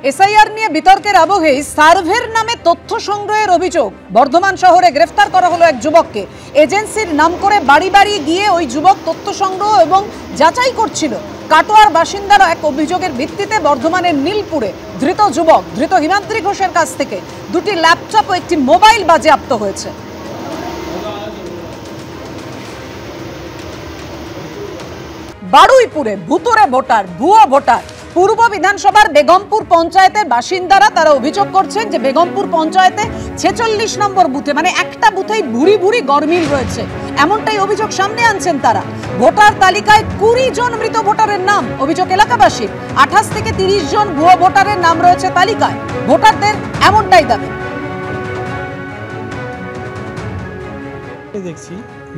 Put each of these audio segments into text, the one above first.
SIR নিয়ে বিতর্কের আবহে সার্ভের নামে তথ্য সংগ্রহের অভিযোগ। বর্ধমান শহরে গ্রেফতার করা হলো এক যুবককে। এজেন্সির নাম করে বাড়ি বাড়ি গিয়ে ওই যুবক তথ্য সংগ্রহ এবং যাচাই করছিল। কাটোয়ার বাসিন্দারা এক অভিযোগের ভিত্তিতে বর্ধমানের নীলপুরে ধৃত হিমাদ্রি ঘোষের কাছ থেকে দুটি ল্যাপটপ ও একটি মোবাইল বাজেয়াপ্ত হয়েছে। বারুইপুরে ভুতুরে ভোটার, ভুয়ো ভোটার। পূর্ব বিধানসভার বেগমপুর পঞ্চায়েতের বাসিন্দারা তারা অভিযোগ করছেন যে বেগমপুর পঞ্চায়েতে 46 নম্বর বুথে মানে একটা বুথেই ভুরি ভুরি গরমিল রয়েছে, এমনটাই অভিযোগ সামনে আনছেন তারা। ভোটার তালিকায় 20 জন মৃত ভোটারের নাম অভিযোগ এলাকাবাসীর। 28 থেকে 30 জন ভুয়ো ভোটারের নাম রয়েছে তালিকায়। ভোটারদের এমনটাই দাবি। দেখছি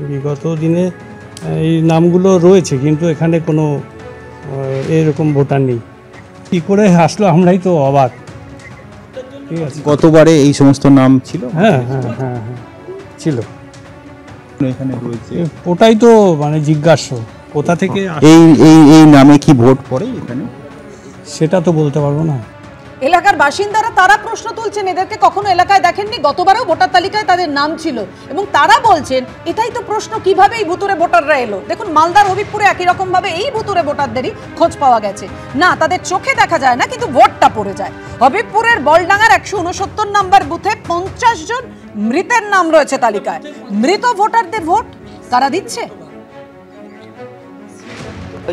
বিগত দিনে এই নামগুলো রয়েছে, কিন্তু এখানে কোনো এরকম ভোটার নেই। কি করে আসলো আমরাই তো অবাক। ঠিক আছে, গতবারে এই সমস্ত নাম ছিল? হ্যাঁ হ্যাঁ হ্যাঁ হ্যাঁ ছিল এখানে রয়েছে। ওটাই তো মানে জিজ্ঞাসা কোথা থেকে এই এই এই নামে কি ভোট পড়ে এখানে, সেটা তো বলতে পারবো না। এলাকার বাসিন্দারা তারা প্রশ্ন তুলছেন, এদেরকে কখনো এলাকায় দেখেননি, গতবারও ভোটার তালিকায় তাদের নাম ছিল এবং তারা বলছেন এটাই তো প্রশ্ন, কিভাবে এই ভুতুরে ভোটাররা এলো। দেখুন মালদার হবিবপুরে একই রকম ভাবে এই ভুতুরে ভোটারদেরই খোঁজ পাওয়া গেছে। না তাদের চোখে দেখা যায় না, কিন্তু ভোটটা পড়ে যায়। হবিবপুরের বলডাঙ্গার 169 নম্বর বুথে 50 জন মৃতের নাম রয়েছে তালিকায়। মৃত ভোটারদের ভোট তারা দিচ্ছে।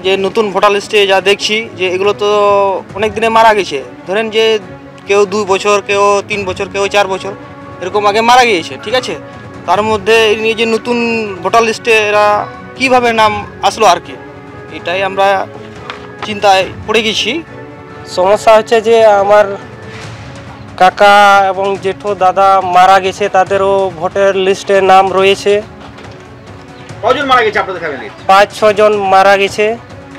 যে নতুন ভোটার লিস্টে যা দেখছি যে এগুলো তো অনেক দিনে মারা গেছে। ধরেন যে কেউ 2 বছর, কেউ 3 বছর, কেউ 4 বছর এরকম আগে মারা গিয়েছে, ঠিক আছে। তার মধ্যে এই যে নতুন ভোটার লিস্টে এরা কীভাবে নাম আসলো আর কি, এটাই আমরা চিন্তায় পড়ে গেছি। সমস্যা হচ্ছে যে আমার কাকা এবং জেঠু দাদা মারা গেছে, তাদেরও ভোটার লিস্টে নাম রয়েছে। কজন মারা গেছে আপনাদের ফ্যামিলির? 5-6 জন মারা গেছে,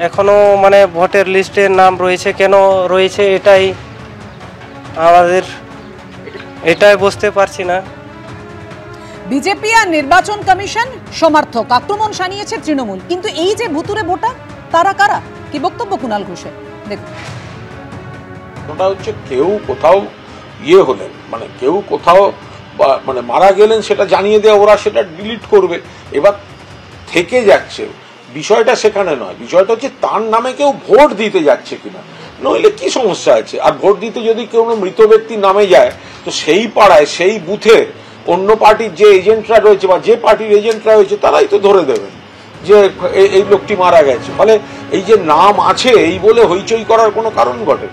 এখনো মানে ভোটার লিস্টে নাম রয়েছে। কেন রয়েছে এটাই আমাদের বুঝতে পারছি না। বিজেপি আর নির্বাচন কমিশন সমর্থক, আক্রমণ শানিয়েছে তৃণমূল। কিন্তু এই যে ভুতুরে ভোটার তারা কারা, কি বক্তব্য কুণাল ঘোষের দেখুন। ওটা হচ্ছে কেউ কোথাও হলেন, মানে কেউ কোথাও মানে মারা গেলেন, সেটা জানিয়ে দেওয়া, ওরা সেটা ডিলিট করবে। এবার থেকে যাচ্ছে বিষয়টা সেখানে নয়, বিষয়টা হচ্ছে তার নামে কেউ ভোট দিতে যাচ্ছে কিনা, নইলে কি সমস্যা আছে। আর ভোট দিতে যদি কেউ মৃত ব্যক্তির নামে যায়, তো সেই পাড়ায় সেই বুথে অন্য পার্টির যে এজেন্টরা রয়েছে বা যে পার্টির এজেন্টরা রয়েছে তারাই তো ধরে দেবেন যে এই লোকটি মারা গেছে। ফলে এই যে নাম আছে এই বলে হইচই করার কোনো কারণ ঘটে।